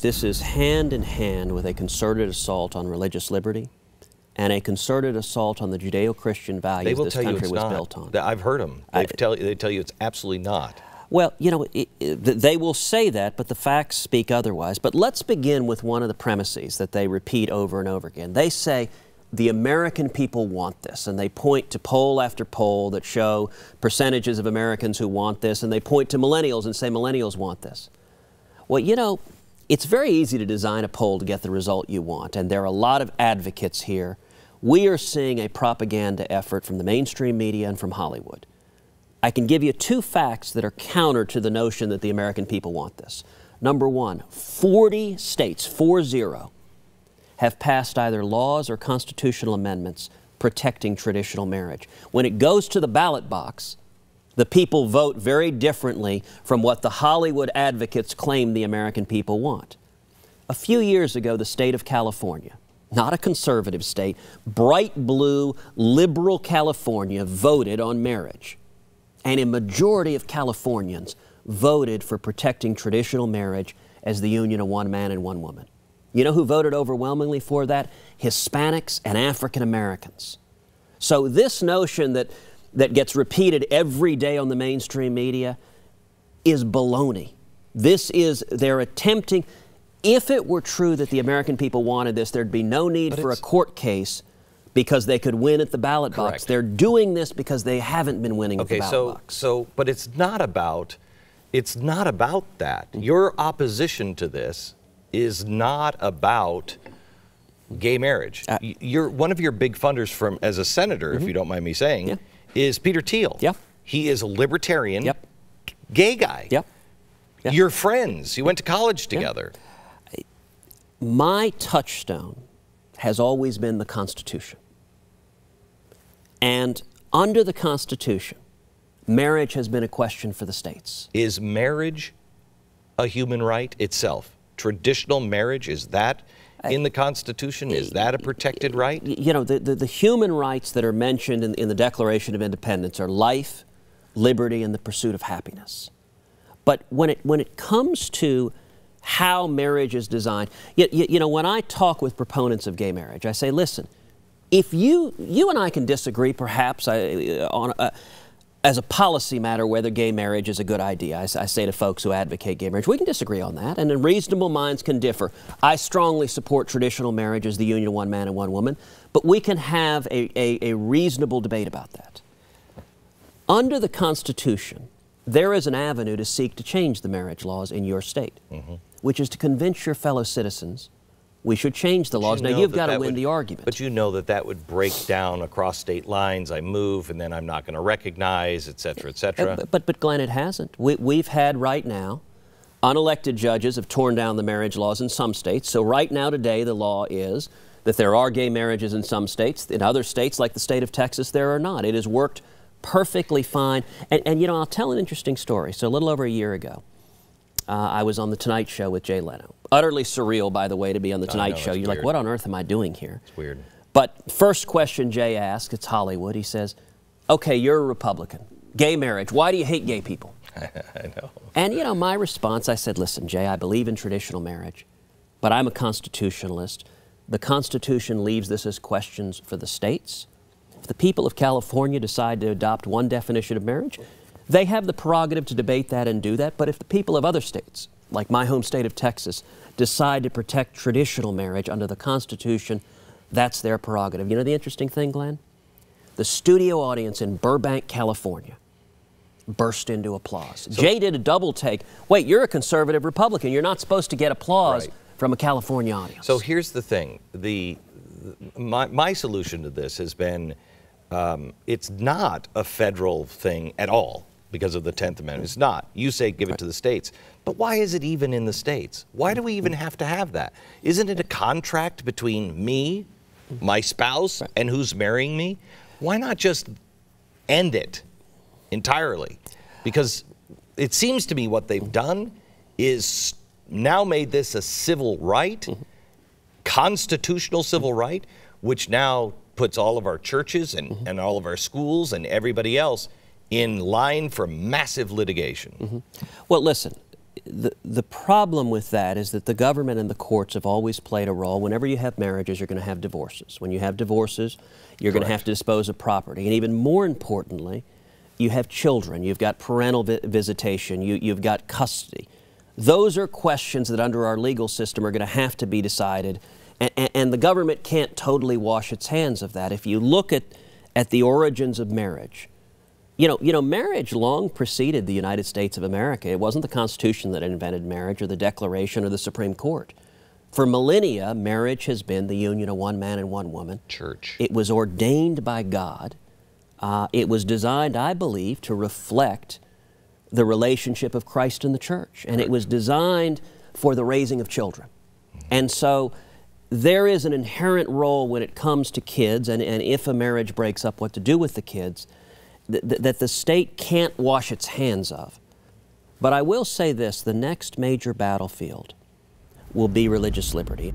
this is hand in hand with a concerted assault on religious liberty and a concerted assault on the Judeo-Christian values this country was built on. I've heard them. They tell you it's absolutely not. Well, you know, they will say that, but the facts speak otherwise. But let's begin with one of the premises that they repeat over and over again. They say the American people want this, and they point to poll after poll that show percentages of Americans who want this, and they point to millennials and say millennials want this. Well, you know, it's very easy to design a poll to get the result you want, and there are a lot of advocates here. We are seeing a propaganda effort from the mainstream media and from Hollywood. I can give you two facts that are counter to the notion that the American people want this. Number one, 40 states, 40, have passed either laws or constitutional amendments protecting traditional marriage. When it goes to the ballot box, the people vote very differently from what the Hollywood advocates claim the American people want. A few years ago, the state of California, not a conservative state, bright blue, liberal California voted on marriage. And a majority of Californians voted for protecting traditional marriage as the union of one man and one woman. You know who voted overwhelmingly for that? Hispanics and African Americans. So this notion that gets repeated every day on the mainstream media is baloney. They're attempting, if it were true that the American people wanted this, there'd be no need for a court case because they could win at the ballot box. They're doing this because they haven't been winning at the ballot box. But it's not about that. Your opposition to this is not about gay marriage. One of your big funders as a senator, if you don't mind me saying, is Peter Thiel. He is a libertarian gay guy. You're friends. You went to college together. My touchstone has always been the Constitution. And under the Constitution, marriage has been a question for the states. Is marriage a human right itself? Traditional marriage, is that in the Constitution? Is that a protected right? You know, the human rights that are mentioned in the Declaration of Independence are life, liberty, and the pursuit of happiness. But when it comes to how marriage is designed, you know, when I talk with proponents of gay marriage, I say, listen, if you and I can disagree perhaps as a policy matter whether gay marriage is a good idea. I say to folks who advocate gay marriage, we can disagree on that, and then reasonable minds can differ. I strongly support traditional marriage as the union of one man and one woman, but we can have a reasonable debate about that. Under the Constitution, there is an avenue to seek to change the marriage laws in your state, which is to convince your fellow citizens we should change the laws. Now, you've got to win the argument. But you know that would break down across state lines. I move, and then I'm not going to recognize, et cetera, et cetera. But Glenn, it hasn't. We've had right now, unelected judges have torn down the marriage laws in some states. So right now today, the law is that there are gay marriages in some states. In other states, like the state of Texas, there are not. It has worked perfectly fine. And you know, I'll tell an interesting story. So a little over a year ago, I was on The Tonight Show with Jay Leno. Utterly surreal, by the way, to be on The Tonight Show. You're like, what on earth am I doing here? It's weird. But first question Jay asked, it's Hollywood, he says, okay, you're a Republican. Gay marriage, why do you hate gay people? I know. And you know, my response, I said, listen, Jay, I believe in traditional marriage, but I'm a constitutionalist. The Constitution leaves this as questions for the states. If the people of California decide to adopt one definition of marriage, they have the prerogative to debate that and do that. But if the people of other states, like my home state of Texas, decide to protect traditional marriage under the Constitution, that's their prerogative. You know the interesting thing, Glenn? The studio audience in Burbank, California burst into applause. So, Jay did a double take. Wait, you're a conservative Republican. You're not supposed to get applause from a California audience. So here's the thing. My solution to this has been it's not a federal thing at all because of the 10th Amendment. It's not. You say give it to the states. But why is it even in the states? Why do we even have to have that? Isn't it a contract between me, my spouse, and who's marrying me? Why not just end it entirely? Because it seems to me what they've done is now made this a civil right, constitutional civil right, which now puts all of our churches and all of our schools and everybody else in line for massive litigation. Well, listen, the problem with that is that the government and the courts have always played a role. Whenever you have marriages, you're going to have divorces. When you have divorces, you're going to have to dispose of property. And even more importantly, you have children. You've got parental visitation. You've got custody. Those are questions that under our legal system are going to have to be decided. And the government can't totally wash its hands of that. If you look at the origins of marriage, you know, marriage long preceded the United States of America. It wasn't the Constitution that invented marriage or the Declaration or the Supreme Court. For millennia, marriage has been the union of one man and one woman. Church. It was ordained by God. It was designed, I believe, to reflect the relationship of Christ and the church. And it was designed for the raising of children. And so there is an inherent role when it comes to kids, and if a marriage breaks up, what to do with the kids, that the state can't wash its hands of. But I will say this, the next major battlefield will be religious liberty.